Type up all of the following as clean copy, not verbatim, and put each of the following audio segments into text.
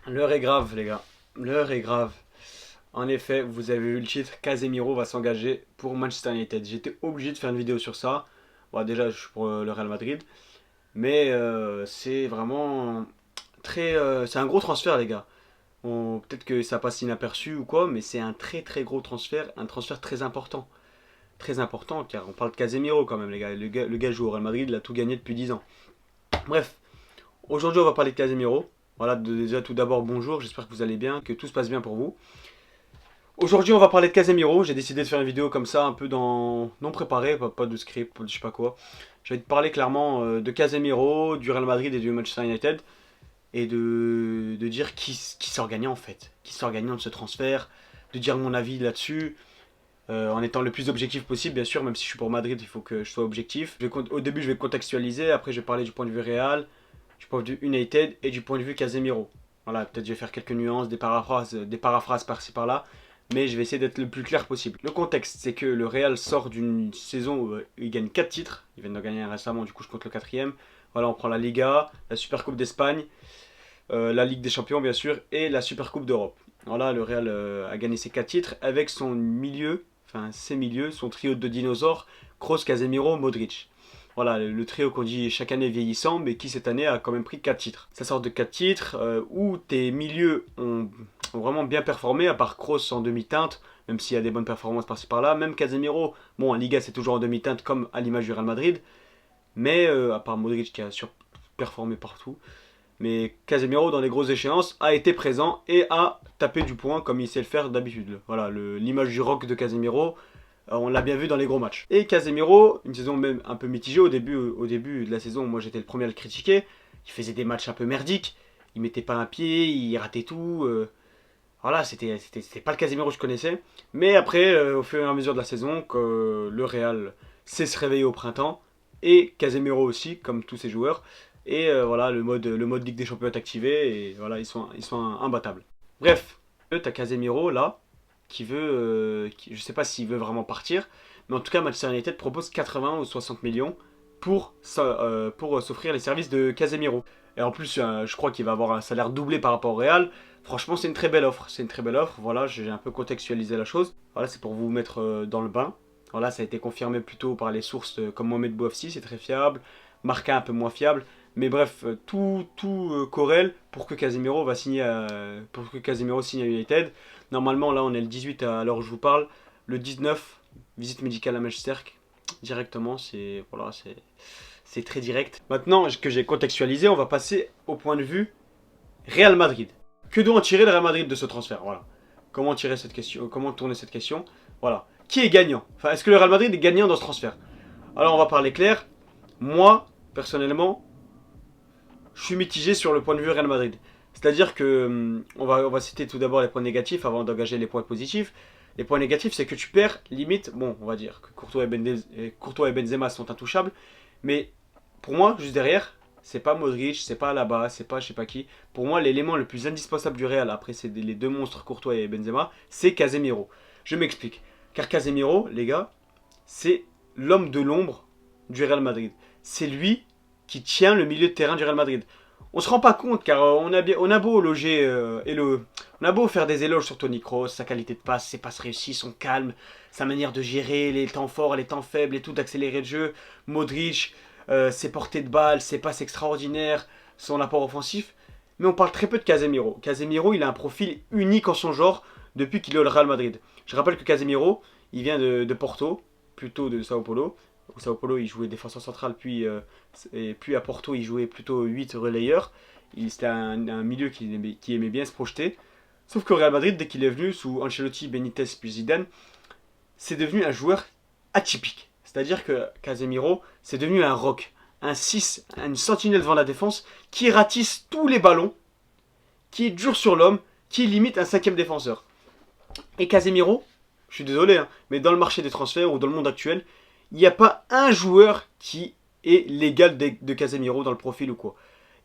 L'heure est grave, les gars. L'heure est grave. En effet, vous avez vu le titre, Casemiro va s'engager pour Manchester United. J'étais obligé de faire une vidéo sur ça. Bon, déjà, je suis pour le Real Madrid. Mais c'est vraiment c'est un gros transfert, les gars. Peut-être que ça passe inaperçu ou quoi, mais c'est un très très gros transfert. Un transfert très important. Très important, car on parle de Casemiro quand même, les gars. Le gars joue au Real Madrid, il a tout gagné depuis 10 ans. Bref, aujourd'hui, on va parler de Casemiro. Voilà, déjà tout d'abord, bonjour, j'espère que vous allez bien, que tout se passe bien pour vous. Aujourd'hui, on va parler de Casemiro. J'ai décidé de faire une vidéo comme ça, un peu dans non préparée, pas de script, pas de je sais pas quoi. Je vais te parler clairement de Casemiro, du Real Madrid et du Manchester United et de dire qui sort gagnant en fait, qui sort gagnant de ce transfert, de dire mon avis là-dessus, en étant le plus objectif possible, bien sûr, même si je suis pour Madrid, il faut que je sois objectif. Au début, je vais contextualiser, après, je vais parler du point de vue Real, du point de vue United et du point de vue Casemiro. Voilà, peut-être je vais faire quelques nuances, des paraphrases par-ci par-là, mais je vais essayer d'être le plus clair possible. Le contexte, c'est que le Real sort d'une saison où il gagne 4 titres, il vient d'en gagner un récemment, du coup je compte le quatrième. Voilà, on prend la Liga, la Super Coupe d'Espagne, la Ligue des Champions bien sûr, et la Super Coupe d'Europe. Voilà, le Real a gagné ses 4 titres avec son milieu, enfin ses milieux, son trio de dinosaures, Kroos, Casemiro, Modric. Voilà, le trio qu'on dit chaque année vieillissant, mais qui cette année a quand même pris 4 titres. Ça sort de 4 titres où tes milieux ont vraiment bien performé, à part Kroos en demi-teinte, même s'il y a des bonnes performances par-ci par-là. Même Casemiro, bon, en Liga c'est toujours en demi-teinte comme à l'image du Real Madrid, mais à part Modric qui a surperformé partout. Mais Casemiro, dans les grosses échéances, a été présent et a tapé du poing comme il sait le faire d'habitude. Voilà, l'image du rock de Casemiro, on l'a bien vu dans les gros matchs. Et Casemiro, une saison même un peu mitigée au début de la saison, moi j'étais le premier à le critiquer. Il faisait des matchs un peu merdiques, il mettait pas un pied, il ratait tout. Voilà, c'était pas le Casemiro que je connaissais. Mais après, au fur et à mesure de la saison, que le Real sait se réveiller au printemps, et Casemiro aussi, comme tous ses joueurs. Et voilà, le mode Ligue des Champions est activé, et voilà, ils sont imbattables. Bref, t'as Casemiro là, je sais pas s'il veut vraiment partir, mais en tout cas, Manchester United propose 80 ou 60 millions pour s'offrir les services de Casemiro. Et en plus, je crois qu'il va avoir un salaire doublé par rapport au Real. Franchement, c'est une très belle offre. C'est une très belle offre. Voilà, j'ai un peu contextualisé la chose. Voilà, c'est pour vous mettre dans le bain. Voilà, ça a été confirmé plutôt par les sources comme Mohamed Bouafsi, c'est très fiable. Marca un peu moins fiable. Mais bref, tout corrèle pour que Casemiro signe à United. Normalement, là, on est le 18 à l'heure où je vous parle. Le 19, visite médicale à Manchester directement. C'est très direct. Maintenant que j'ai contextualisé, on va passer au point de vue Real Madrid. Que doit en tirer le Real Madrid de ce transfert? Voilà. Comment tirer cette question? Comment tourner cette question? Voilà. Qui est gagnant? Enfin, est-ce que le Real Madrid est gagnant dans ce transfert? Alors, on va parler clair. Moi, personnellement, je suis mitigé sur le point de vue Real Madrid. C'est-à-dire que on va citer tout d'abord les points négatifs avant d'engager les points positifs. Les points négatifs, c'est que tu perds limite. Bon, on va dire que Courtois et Benzema sont intouchables, mais pour moi, juste derrière, c'est pas Modric, c'est pas Alaba, c'est pas je sais pas qui. Pour moi, l'élément le plus indispensable du Real, après c'est les deux monstres Courtois et Benzema, c'est Casemiro. Je m'explique. Car Casemiro, les gars, c'est l'homme de l'ombre du Real Madrid. C'est lui qui tient le milieu de terrain du Real Madrid. On se rend pas compte car on a beau loger on a beau faire des éloges sur Toni Kroos, sa qualité de passe, ses passes réussies, son calme, sa manière de gérer les temps forts, les temps faibles et tout, d'accélérer le jeu, Modric, ses portées de balles, ses passes extraordinaires, son apport offensif. Mais on parle très peu de Casemiro. Casemiro, il a un profil unique en son genre depuis qu'il est au Real Madrid. Je rappelle que Casemiro, il vient de Porto, plutôt de Sao Paulo. Au Sao Paulo, il jouait défenseur central, puis à Porto, il jouait plutôt 8 relayeurs. C'était un milieu qui aimait bien se projeter. Sauf qu'au Real Madrid, dès qu'il est venu, sous Ancelotti, Benitez puis Zidane, c'est devenu un joueur atypique. C'est-à-dire que Casemiro, c'est devenu un rock, un 6, une sentinelle devant la défense, qui ratisse tous les ballons, qui est dur sur l'homme, qui est limite un cinquième défenseur. Et Casemiro, je suis désolé, hein, mais dans le marché des transferts ou dans le monde actuel, il n'y a pas un joueur qui est l'égal de Casemiro dans le profil ou quoi.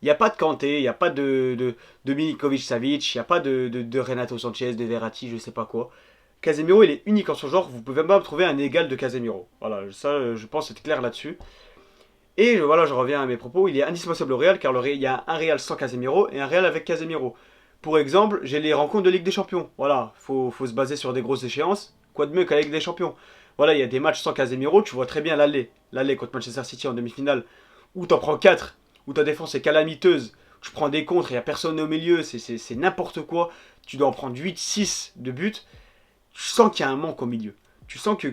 Il n'y a pas de Kanté, il n'y a pas de Milinkovic-Savic, il n'y a pas de Renato Sanchez, de Verratti, je sais pas quoi. Casemiro, il est unique en son genre, vous pouvez même pas trouver un égal de Casemiro. Voilà, ça, je pense être clair là-dessus. Et voilà, je reviens à mes propos, il est indispensable au Real, car il y a un Real sans Casemiro et un Real avec Casemiro. Pour exemple, j'ai les rencontres de Ligue des Champions. Voilà, faut se baser sur des grosses échéances. Quoi de mieux qu'à la Ligue des Champions? Voilà, il y a des matchs sans Casemiro, tu vois très bien l'aller. L'aller contre Manchester City en demi-finale, où t'en prends 4, où ta défense est calamiteuse, tu prends des contres, il n'y a personne au milieu, c'est n'importe quoi. Tu dois en prendre 8, 6 de but. Tu sens qu'il y a un manque au milieu. Tu sens que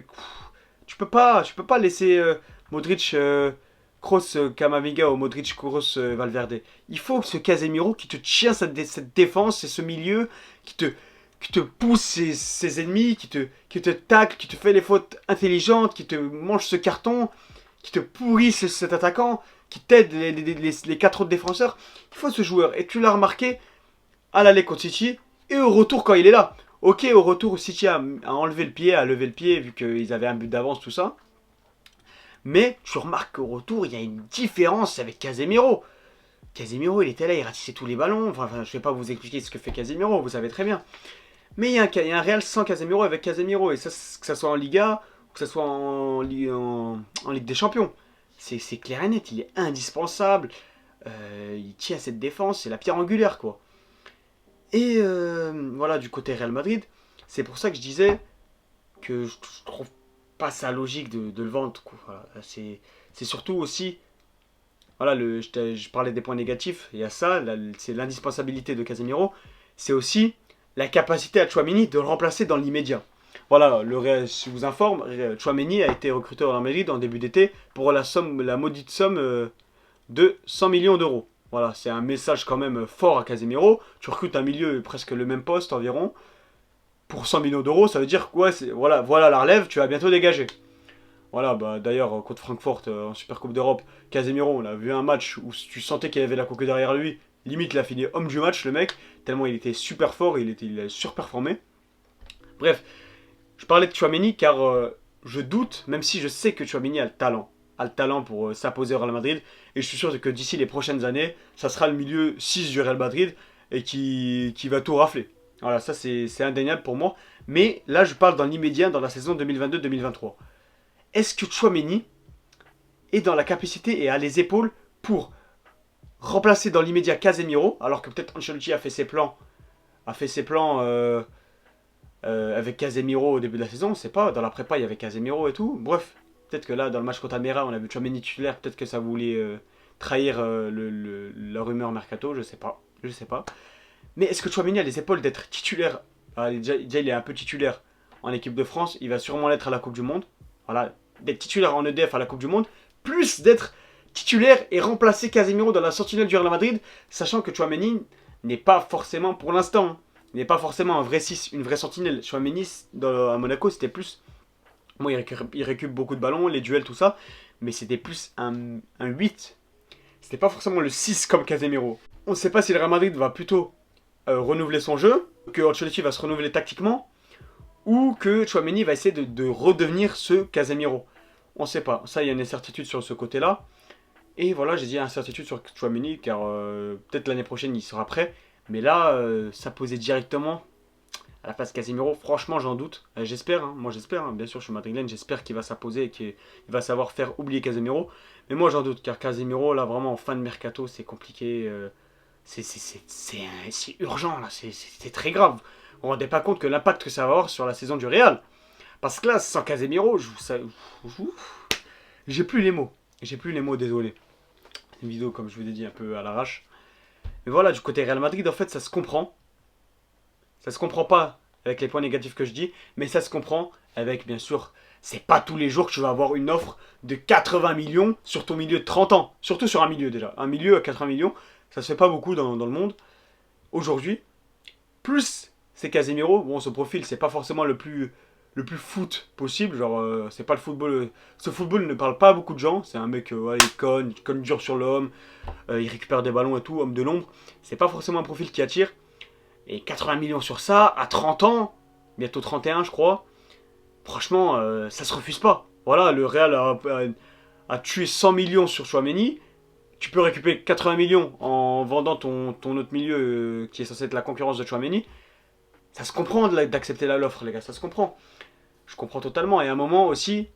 tu peux pas laisser Modric, Kroos, Camavinga ou Modric, Kroos, Valverde. Il faut que ce Casemiro qui te tient cette défense et ce milieu, qui te pousse ses ennemis, qui te tacle, qui te fait les fautes intelligentes, qui te mange ce carton, qui te pourrit cet attaquant, qui t'aide les 4 autres défenseurs. Il faut ce joueur. Et tu l'as remarqué à l'aller contre City et au retour quand il est là. Ok, au retour, City a enlevé le pied, a levé le pied vu qu'ils avaient un but d'avance, tout ça. Mais tu remarques qu'au retour, il y a une différence avec Casemiro. Casemiro, il était là, il ratissait tous les ballons. Enfin, je ne vais pas vous expliquer ce que fait Casemiro, vous savez très bien. Mais il y a un Real sans Casemiro avec Casemiro. Et ça, que ce soit en Liga, ou que ce soit en Ligue des Champions. C'est clair et net, il est indispensable. Il tient cette défense, c'est la pierre angulaire, quoi. Et voilà, du côté Real Madrid, c'est pour ça que je disais que je trouve pas ça logique de le vendre, quoi. Voilà, c'est surtout aussi, voilà, je parlais des points négatifs, il y a ça, c'est l'indispensabilité de Casemiro, c'est aussi la capacité à Tchouaméni de le remplacer dans l'immédiat. Voilà, je vous informe, Tchouaméni a été recruté au Real Madrid en début d'été pour la maudite somme de 100 millions d'euros. Voilà, c'est un message quand même fort à Casemiro. Tu recrutes un milieu presque le même poste environ. Pour 100 millions d'euros, ça veut dire que ouais, voilà la relève, tu vas bientôt dégager. Voilà, bah d'ailleurs, contre Francfort en Super Coupe d'Europe, Casemiro, on a vu un match où tu sentais qu'il y avait la coque derrière lui. Limite, il a fini homme du match, le mec, tellement il était super fort, il a surperformé. Bref, je parlais de Tchouaméni car je doute, même si je sais que Tchouaméni a le talent. A le talent pour s'imposer au Real Madrid. Et je suis sûr que d'ici les prochaines années, ça sera le milieu 6 du Real Madrid et qui va tout rafler. Voilà, ça c'est indéniable pour moi. Mais là, je parle dans l'immédiat, dans la saison 2022-2023. Est-ce que Tchouaméni est dans la capacité et a les épaules pour remplacer dans l'immédiat Casemiro, alors que peut-être Ancelotti a fait ses plans avec Casemiro au début de la saison, on sait pas, dans la prépa il y avait Casemiro et tout. Bref, peut-être que là dans le match contre Almeria on a vu Tchouaméni titulaire, peut-être que ça voulait trahir la rumeur mercato, je sais pas. Mais est-ce que Tchouaméni a les épaules d'être titulaire? Déjà il est un peu titulaire en équipe de France, il va sûrement l'être à la Coupe du Monde. Voilà, d'être titulaire en EDF à la Coupe du Monde, plus d'être titulaire et remplacer Casemiro dans la sentinelle du Real Madrid, sachant que Tchouaméni n'est pas forcément pour l'instant, il n'est pas forcément un vrai 6, une vraie sentinelle. Tchouaméni à Monaco, c'était plus. Bon, il récupère beaucoup de ballons, les duels, tout ça. Mais c'était plus un 8. C'était pas forcément le 6 comme Casemiro. On ne sait pas si le Real Madrid va plutôt renouveler son jeu, que Ancelotti va se renouveler tactiquement, ou que Tchouaméni va essayer de redevenir ce Casemiro. On ne sait pas. Ça, il y a une incertitude sur ce côté-là. Et voilà, j'ai dit incertitude sur Tchouaméni, car peut-être l'année prochaine, il sera prêt. Mais là, ça posait directement à la place Casemiro. Franchement, j'en doute. J'espère, hein. Moi j'espère. Hein. Bien sûr, je suis madrilène. J'espère qu'il va s'imposer et qu'il va savoir faire oublier Casemiro. Mais moi, j'en doute, car Casemiro, là, vraiment, en fin de mercato, c'est compliqué. C'est urgent, là. C'est très grave. Vous vous rendez pas compte que l'impact que ça va avoir sur la saison du Real. Parce que là, sans Casemiro, j'ai plus les mots. J'ai plus les mots, désolé. Une vidéo, comme je vous ai dit, un peu à l'arrache. Mais voilà, du côté Real Madrid, en fait, ça se comprend. Ça se comprend pas avec les points négatifs que je dis, mais ça se comprend avec, bien sûr, c'est pas tous les jours que tu vas avoir une offre de 80 millions sur ton milieu de 30 ans. Surtout sur un milieu déjà. Un milieu à 80 millions, ça se fait pas beaucoup dans le monde. Aujourd'hui, plus c'est Casemiro, bon, ce profil, c'est pas forcément le plus foot possible. Genre, c'est pas le football. Ce football ne parle pas à beaucoup de gens. C'est un mec, ouais, il conne dur sur l'homme. Il récupère des ballons et tout, homme de l'ombre. C'est pas forcément un profil qui attire. Et 80 millions sur ça, à 30 ans, bientôt 31 je crois, franchement, ça se refuse pas. Voilà, le Real a tué 100 millions sur Tchouaméni. Tu peux récupérer 80 millions en vendant ton autre milieu qui est censé être la concurrence de Tchouaméni. Ça se comprend d'accepter l'offre, les gars, ça se comprend. Je comprends totalement. Et à un moment aussi,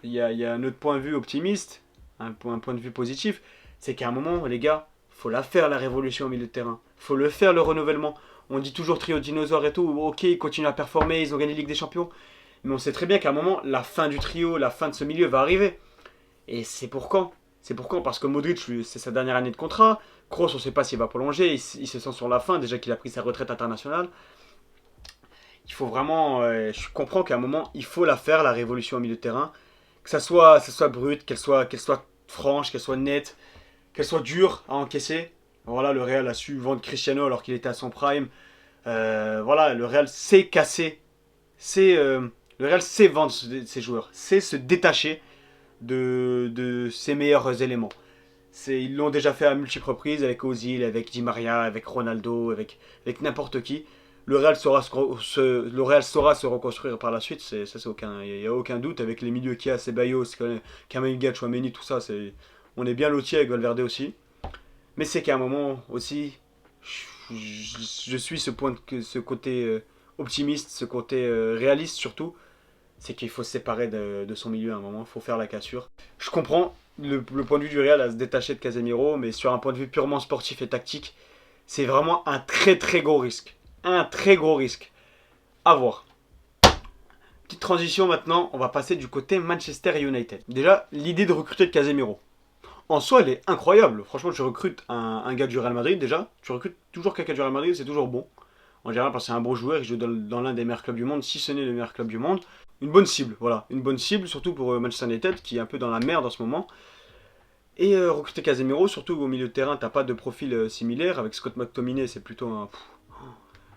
il y a un autre point de vue optimiste, un point de vue positif, c'est qu'à un moment, les gars, faut la faire la révolution au milieu de terrain. Faut le faire, le renouvellement. On dit toujours trio dinosaure et tout. Ok, ils continuent à performer, ils ont gagné la Ligue des Champions. Mais on sait très bien qu'à un moment, la fin du trio, la fin de ce milieu va arriver. Et c'est pour quand? C'est pour quand? Parce que Modric, c'est sa dernière année de contrat. Kroos, on ne sait pas s'il va prolonger. Il se sent sur la fin, déjà qu'il a pris sa retraite internationale. Il faut vraiment. Je comprends qu'à un moment, il faut la faire, la révolution au milieu de terrain. Que ça soit brute, qu'elle soit franche, qu'elle soit nette, qu'elle soit dure à encaisser. Voilà, le Real a su vendre Cristiano alors qu'il était à son prime. Voilà, le Real sait casser. Le Real sait vendre ses joueurs. Sait se détacher de ses meilleurs éléments. Ils l'ont déjà fait à multiples reprises avec Ozil, avec Di Maria, avec Ronaldo, avec n'importe qui. Le Real saura se reconstruire par la suite, il n'y a aucun doute avec les milieux qu'il y a, Ceballos, Kamavinga, Chouameni, tout ça, on est bien lotis avec Valverde aussi. Mais c'est qu'à un moment aussi, je suis ce côté optimiste, ce côté réaliste surtout, c'est qu'il faut se séparer de son milieu à un moment, il faut faire la cassure. Je comprends le point de vue du Real à se détacher de Casemiro, mais sur un point de vue purement sportif et tactique, c'est vraiment un très très gros risque. Un très gros risque. À voir. Petite transition maintenant, on va passer du côté Manchester United. Déjà, l'idée de recruter de Casemiro. En soi, elle est incroyable. Franchement, tu recrutes un gars du Real Madrid déjà. Tu recrutes toujours quelqu'un du Real Madrid, c'est toujours bon. En général, parce que c'est un bon joueur, il joue dans l'un des meilleurs clubs du monde, si ce n'est le meilleur club du monde. Une bonne cible, voilà. Une bonne cible, surtout pour Manchester United, qui est un peu dans la merde en ce moment. Et recruter Casemiro, surtout au milieu de terrain, t'as pas de profil similaire. Avec Scott McTominay, c'est plutôt un...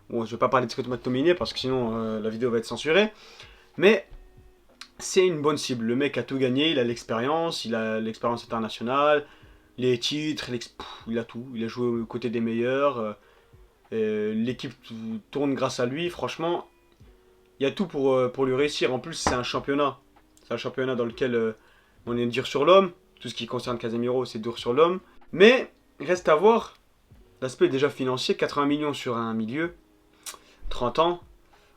Bon, je vais pas parler de Scott McTominay parce que sinon la vidéo va être censurée. Mais c'est une bonne cible. Le mec a tout gagné, il a l'expérience internationale, les titres, il a tout. Il a joué aux côtés des meilleurs. L'équipe tourne grâce à lui. Franchement, il y a tout pour lui réussir. En plus, c'est un championnat. C'est un championnat dans lequel on est dur sur l'homme. Tout ce qui concerne Casemiro, c'est dur sur l'homme. Mais reste à voir l'aspect déjà financier. 80 millions sur un milieu. 30 ans.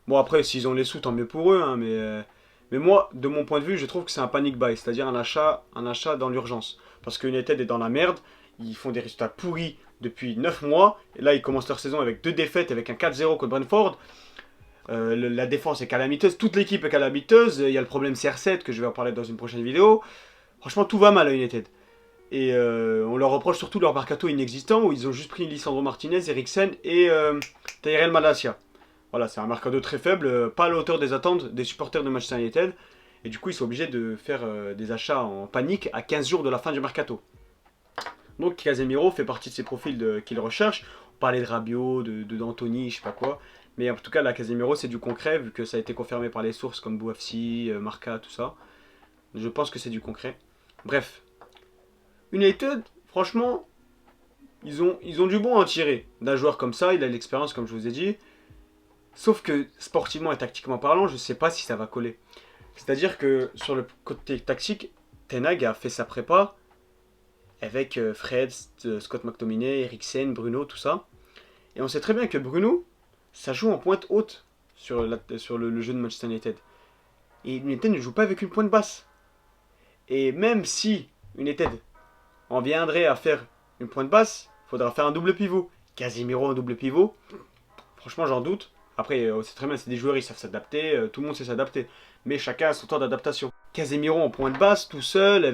Bon, après, s'ils ont les sous, tant mieux pour eux. Hein, mais moi, de mon point de vue, je trouve que c'est un panic buy. C'est-à-dire un achat dans l'urgence. Parce que United est dans la merde. Ils font des résultats pourris depuis 9 mois. Et là, ils commencent leur saison avec 2 défaites, avec un 4-0 contre Brentford. La défense est calamiteuse. Toute l'équipe est calamiteuse. Il y a le problème CR7 que je vais en parler dans une prochaine vidéo. Franchement, tout va mal à United. Et on leur reproche surtout leur mercato inexistant où ils ont juste pris Lisandro Martinez, Eriksen et Tyrell Malacia. Voilà, c'est un mercato très faible, pas à la hauteur des attentes des supporters de Manchester United. Et du coup, ils sont obligés de faire des achats en panique à 15 jours de la fin du mercato. Donc Casemiro fait partie de ces profils qu'ils recherchent. On parlait de Rabiot, d'Anthony, je sais pas quoi. Mais en tout cas, là, Casemiro, c'est du concret, vu que ça a été confirmé par les sources comme BoufFC, Marca, tout ça. Je pense que c'est du concret. Bref. United, franchement, ils ont du bon à en tirer. D'un joueur comme ça, il a l'expérience, comme je vous ai dit. Sauf que, sportivement et tactiquement parlant, je ne sais pas si ça va coller. C'est-à-dire que, sur le côté tactique, Ten Hag a fait sa prépa avec Fred, Scott McTominay, Eriksen, Bruno, tout ça. Et on sait très bien que Bruno, ça joue en pointe haute sur le jeu de Manchester United. Et United ne joue pas avec une pointe basse. Et même si United en viendrait à faire une pointe basse, il faudra faire un double pivot. Casemiro en double pivot, franchement j'en doute. Après, c'est très bien, c'est des joueurs, ils savent s'adapter, tout le monde sait s'adapter. Mais chacun a son temps d'adaptation. Casemiro en pointe basse, tout seul,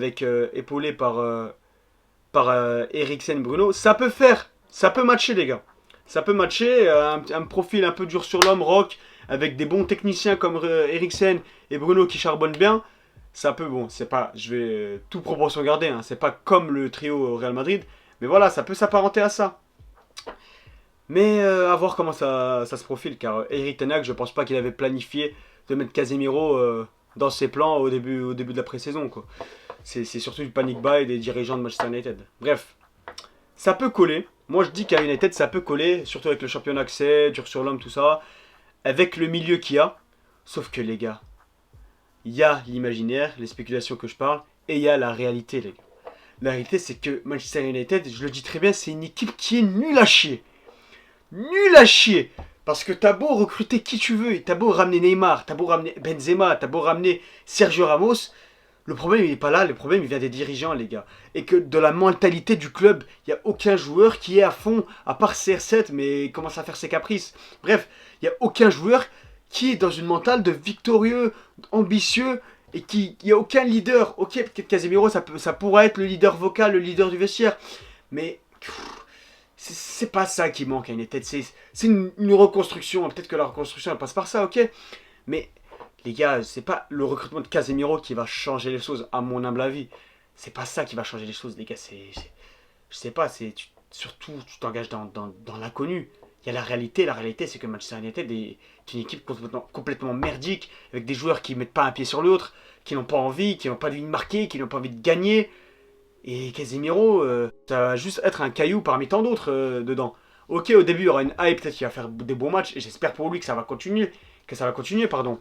épaulé par Eriksen, Bruno, ça peut faire, ça peut matcher les gars. Ça peut matcher, un profil un peu dur sur l'homme, rock, avec des bons techniciens comme Eriksen et Bruno qui charbonnent bien. Ça peut, bon, c'est pas, je vais tout proportion garder, hein, c'est pas comme le trio au Real Madrid, mais voilà, ça peut s'apparenter à ça. Mais à voir comment ça se profile, car Erik Ten Hag, je pense pas qu'il avait planifié de mettre Casemiro dans ses plans au début de la pré-saison, quoi. C'est surtout du panic buy des dirigeants de Manchester United. Bref, ça peut coller. Moi, je dis qu'à United, ça peut coller, surtout avec le championnat que c'est, dur sur l'homme, tout ça, avec le milieu qu'il y a. Sauf que, les gars, il y a l'imaginaire, les spéculations que je parle, et il y a la réalité, les gars. La réalité, c'est que Manchester United, je le dis très bien, c'est une équipe qui est nulle à chier. Nul à chier. Parce que t'as beau recruter qui tu veux, t'as beau ramener Neymar, t'as beau ramener Benzema, t'as beau ramener Sergio Ramos, Le problème, il n'est pas là, le problème, il vient des dirigeants, les gars. Et que de la mentalité du club, il n'y a aucun joueur qui est à fond, à part CR7, mais il commence à faire ses caprices. Bref, il n'y a aucun joueur qui est dans une mentale de victorieux, ambitieux, et il n'y a aucun leader. Ok, peut-être Casemiro, ça pourrait être le leader vocal, le leader du vestiaire. Mais c'est pas ça qui manque à United. C'est une reconstruction. Peut-être que la reconstruction, elle passe par ça, ok. Mais les gars, c'est pas le recrutement de Casemiro qui va changer les choses, à mon humble avis. C'est pas ça qui va changer les choses, les gars. Je sais pas, surtout, tu t'engages dans l'inconnu. Il y a la réalité. La réalité, c'est que Manchester United est une équipe complètement merdique, avec des joueurs qui mettent pas un pied sur l'autre, qui n'ont pas envie, qui n'ont pas envie de marquer, qui n'ont pas envie de gagner. Et Casemiro, ça va juste être un caillou parmi tant d'autres dedans. Ok, au début, il y aura une hype, peut-être qu'il va faire des bons matchs, et j'espère pour lui que ça va continuer. Pardon.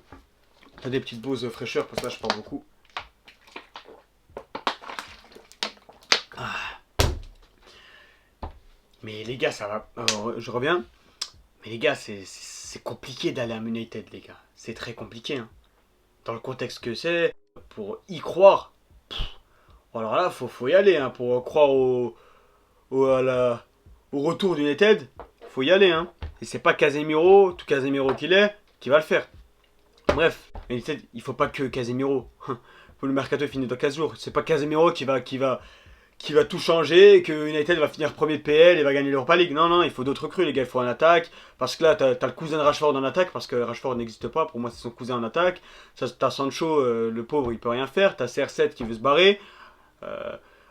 T'as des petites pauses fraîcheur, parce que là, je parle beaucoup. Ah. Mais les gars, ça va. Alors, je reviens. Mais les gars, c'est compliqué d'aller à United, les gars. C'est très compliqué. Hein. Dans le contexte que c'est, pour y croire. Alors là, faut y aller. Hein. Pour croire au retour d'United, faut y aller. Hein. Et c'est pas Casemiro, tout Casemiro qu'il est, qui va le faire. Bref, United, il faut pas que Casemiro. Le mercato finit dans 15 jours. C'est pas Casemiro qui va tout changer et que United va finir premier de PL et va gagner l'Europa League. Non, non, il faut d'autres recrues, les gars. Il faut un attaque. Parce que là, t'as le cousin de Rashford en attaque. Parce que Rashford n'existe pas. Pour moi, c'est son cousin en attaque. T'as Sancho, le pauvre, il peut rien faire. T'as CR7 qui veut se barrer.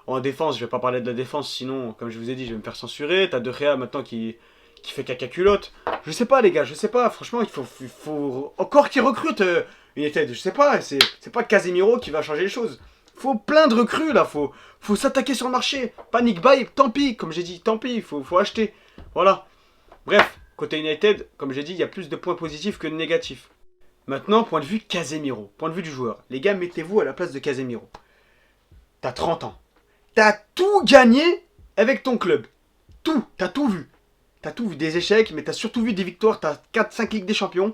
En défense, je vais pas parler de la défense. Sinon, comme je vous ai dit, je vais me faire censurer. T'as De Gea maintenant qui fait caca culotte. Je sais pas, les gars. Je sais pas. Franchement, il faut encore qu'ils recrutent United. Je sais pas. C'est pas Casemiro qui va changer les choses. Faut plein de recrues là, faut s'attaquer sur le marché. Panic buy, tant pis, comme j'ai dit, tant pis, faut acheter. Voilà. Bref, côté United, comme j'ai dit, il y a plus de points positifs que de négatifs. Maintenant, point de vue Casemiro, point de vue du joueur. Les gars, mettez-vous à la place de Casemiro. T'as 30 ans. T'as tout gagné avec ton club. Tout, t'as tout vu. T'as tout vu, des échecs, mais t'as surtout vu des victoires. T'as 4-5 Ligues des Champions.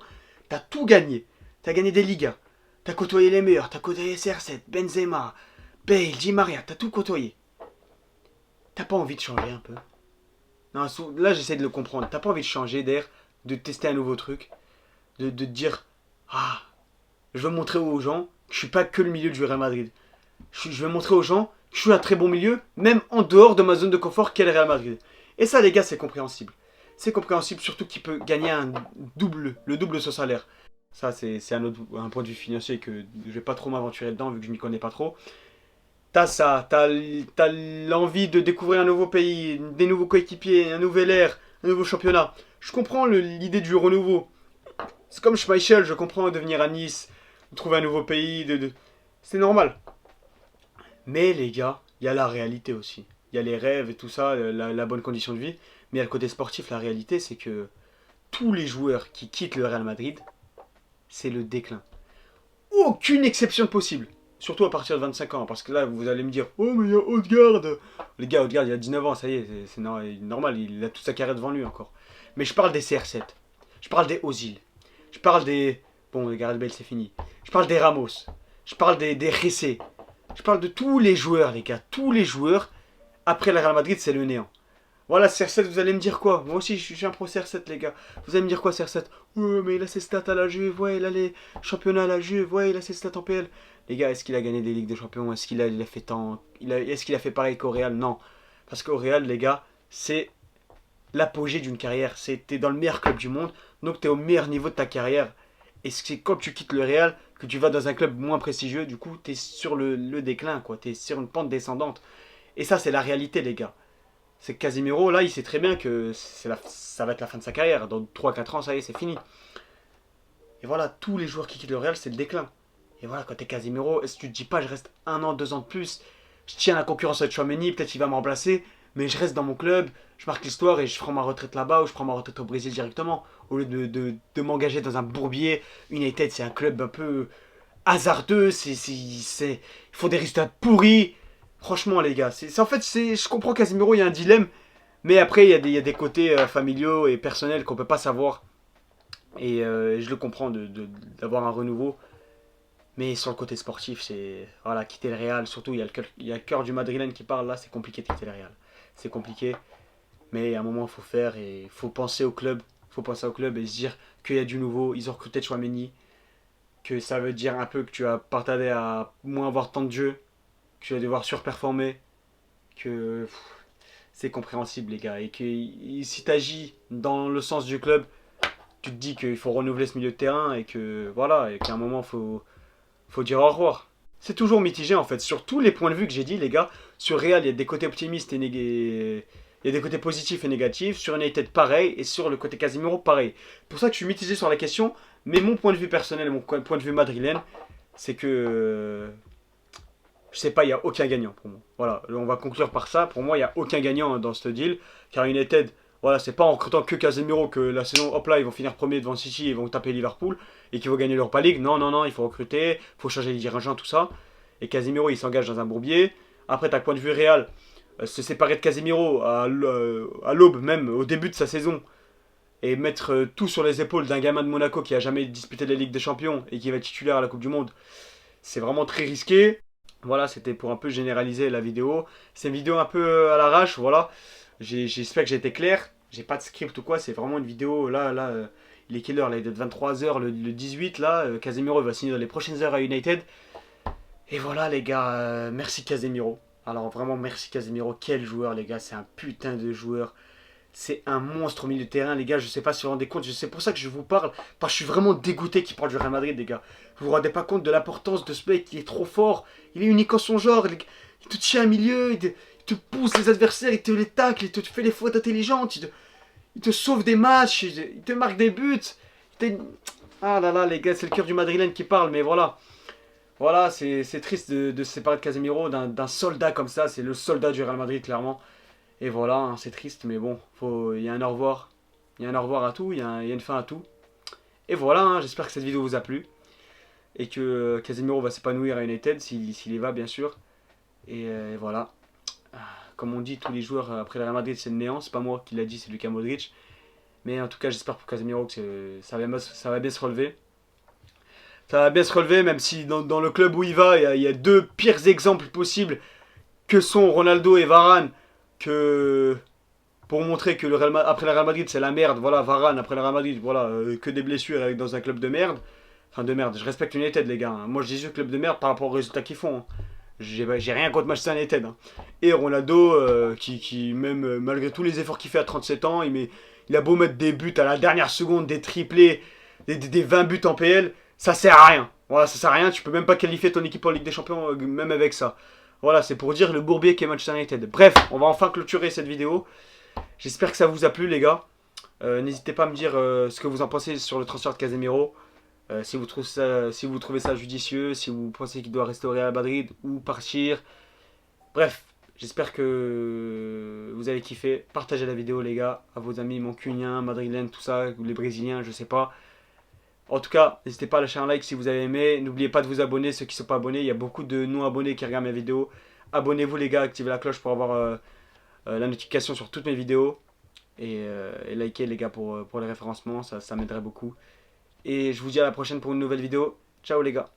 T'as tout gagné. T'as gagné des Ligas. T'as côtoyé les meilleurs, t'as côtoyé CR7, Benzema, Bale, Di Maria, t'as tout côtoyé. T'as pas envie de changer un peu? Non, là j'essaie de le comprendre. T'as pas envie de changer d'air, de tester un nouveau truc, de te dire, ah, je veux montrer aux gens que je suis pas que le milieu du Real Madrid. Je veux montrer aux gens que je suis un très bon milieu, même en dehors de ma zone de confort qu'est le Real Madrid. Et ça les gars, c'est compréhensible. C'est compréhensible, surtout qu'il peut gagner le double de son salaire. Ça, c'est un point de vue financier que je vais pas trop m'aventurer dedans vu que je m'y connais pas trop. T'as ça, t'as l'envie de découvrir un nouveau pays, des nouveaux coéquipiers, un nouvel air, un nouveau championnat. Je comprends l'idée du renouveau. C'est comme Schmeichel, je comprends de venir à Nice, de trouver un nouveau pays, c'est normal. Mais les gars, il y a la réalité aussi. Il y a les rêves et tout ça, la bonne condition de vie. Mais il y a le côté sportif, la réalité, c'est que tous les joueurs qui quittent le Real Madrid, c'est le déclin. Aucune exception possible. Surtout à partir de 25 ans. Parce que là, vous allez me dire, oh, mais il y a Odegaard. Les gars, Odegaard, il a 19 ans, ça y est, c'est normal, il a toute sa carrière devant lui encore. Mais je parle des CR7. Je parle des Ozil. Je parle des... Bon, les Gareth Bale, c'est fini. Je parle des Ramos. Je parle des Ressé. Je parle de tous les joueurs, les gars. Tous les joueurs. Après le Real Madrid, c'est le néant. Voilà, CR7, vous allez me dire quoi? Moi aussi, je suis un pro CR7, les gars. Vous allez me dire quoi, CR7? Ouais, mais il a ses stats à la Juve, ouais, il a les championnats à la Juve, ouais, il a ses stats en PL. Les gars, est-ce qu'il a gagné des Ligues des Champions? Est-ce qu'il a fait tant? Est-ce qu'il a fait pareil qu'au Real? Non. Parce qu'au Real, les gars, c'est l'apogée d'une carrière. T'es dans le meilleur club du monde, donc t'es au meilleur niveau de ta carrière. Et c'est quand tu quittes le Real que tu vas dans un club moins prestigieux, du coup, t'es sur le déclin, quoi. T'es sur une pente descendante. Et ça, c'est la réalité, les gars. C'est que Casemiro, là, il sait très bien que ça va être la fin de sa carrière. Dans 3-4 ans, ça y est, c'est fini. Et voilà, tous les joueurs qui quittent le Real, c'est le déclin. Et voilà, quand t'es Casemiro, est-ce que tu te dis pas, je reste 1 an, 2 ans de plus, je tiens la concurrence avec Tchouaméni, peut-être qu'il va me remplacer, mais je reste dans mon club, je marque l'histoire et je prends ma retraite là-bas ou je prends ma retraite au Brésil directement. Au lieu de m'engager dans un bourbier. United, c'est un club un peu hasardeux, il faut des résultats pourris. Franchement, les gars, en fait, je comprends Casemiro, il y a un dilemme, mais après, il y a des côtés familiaux et personnels qu'on peut pas savoir. Et je le comprends d'avoir un renouveau. Mais sur le côté sportif, c'est. Voilà, quitter le Real, surtout il y a le cœur du Madrilène qui parle là, c'est compliqué de quitter le Real. C'est compliqué, mais à un moment, il faut faire et il faut penser au club. Il faut penser au club et se dire qu'il y a du nouveau. Ils ont recruté Chouameni, que ça veut dire un peu que tu vas partager à moins avoir tant de jeu, que tu vas devoir surperformer, que c'est compréhensible, les gars. Et que si tu agis dans le sens du club, tu te dis qu'il faut renouveler ce milieu de terrain et que voilà, et qu'à un moment, faut dire au revoir. C'est toujours mitigé en fait. Sur tous les points de vue que j'ai dit, les gars, sur Real, il y a des côtés optimistes et il y a des côtés positifs et négatifs. Sur United, pareil. Et sur le côté Casemiro, pareil. Pour ça que je suis mitigé sur la question. Mais mon point de vue personnel et mon point de vue madrilène, c'est que. Je sais pas, il n'y a aucun gagnant pour moi. Voilà, on va conclure par ça. Pour moi, il n'y a aucun gagnant dans ce deal. Car United, voilà, c'est pas en recrutant que Casemiro que la saison, hop là, ils vont finir premier devant City, ils vont taper Liverpool et qu'ils vont gagner l'Europa League. Non, non, non, il faut recruter, il faut changer les dirigeants, tout ça. Et Casemiro, il s'engage dans un bourbier. Après, t'as le point de vue Real, se séparer de Casemiro à l'aube, même au début de sa saison, et mettre tout sur les épaules d'un gamin de Monaco qui a jamais disputé la Ligue des Champions et qui va être titulaire à la Coupe du Monde, c'est vraiment très risqué. Voilà, c'était pour un peu généraliser la vidéo. C'est une vidéo un peu à l'arrache, voilà. J'espère que j'ai été clair. J'ai pas de script ou quoi, c'est vraiment une vidéo. Il est quelle heure là? Il est 23h le 18 là. Casemiro il va signer dans les prochaines heures à United. Et voilà les gars, merci Casemiro. Alors vraiment merci Casemiro, quel joueur les gars, c'est un putain de joueur. C'est un monstre au milieu de terrain, les gars. Je sais pas si vous vous rendez compte. C'est pour ça que je vous parle. Parce que je suis vraiment dégoûté qu'il parle du Real Madrid, les gars. Vous vous rendez pas compte de l'importance de ce mec. Il est trop fort. Il est unique en son genre. Il te tient à milieu. Il te pousse les adversaires. Il te les tacle. Il te fait les fautes intelligentes. Il te sauve des matchs. Il te marque des buts. Ah là là, les gars, c'est le cœur du Madrilène qui parle. Mais voilà. Voilà, c'est triste de se séparer de Casemiro, d'un soldat comme ça. C'est le soldat du Real Madrid, clairement. Et voilà, hein, c'est triste, mais bon, il y a un au revoir. Il y a un au revoir à tout, il y a une fin à tout. Et voilà, hein, j'espère que cette vidéo vous a plu. Et que Casemiro va s'épanouir à United, s'il y va, bien sûr. Et voilà. Ah, comme on dit, tous les joueurs après le Real Madrid, c'est le néant. C'est pas moi qui l'a dit, c'est Luka Modric. Mais en tout cas, j'espère pour Casemiro que ça va bien se relever. Ça va bien se relever, même si dans le club où il va, il y a deux pires exemples possibles que sont Ronaldo et Varane. Que pour montrer que après le Real Madrid c'est la merde, voilà, Varane après le Real Madrid, voilà, que des blessures avec dans un club de merde. Enfin de merde, je respecte United les gars, hein. Moi je dis juste club de merde par rapport aux résultats qu'ils font, hein. J'ai rien contre Manchester United, hein. Et Ronaldo, qui même malgré tous les efforts qu'il fait à 37 ans, il a beau mettre des buts à la dernière seconde, des triplés, des 20 buts en PL, ça sert à rien. Voilà, ça sert à rien, tu peux même pas qualifier ton équipe en Ligue des Champions, même avec ça. Voilà, c'est pour dire le bourbier qu'est Manchester United. Bref, on va enfin clôturer cette vidéo. J'espère que ça vous a plu les gars. N'hésitez pas à me dire ce que vous en pensez sur le transfert de Casemiro. Si vous trouvez ça judicieux, si vous pensez qu'il doit rester au Real Madrid ou partir. Bref, j'espère que vous avez kiffé. Partagez la vidéo les gars, à vos amis mancuniens, madrilènes, tout ça, les brésiliens, je sais pas. En tout cas, n'hésitez pas à lâcher un like si vous avez aimé. N'oubliez pas de vous abonner, ceux qui ne sont pas abonnés. Il y a beaucoup de non-abonnés qui regardent mes vidéos. Abonnez-vous les gars, activez la cloche pour avoir la notification sur toutes mes vidéos. Et likez les gars pour les référencements, ça m'aiderait beaucoup. Et je vous dis à la prochaine pour une nouvelle vidéo. Ciao les gars.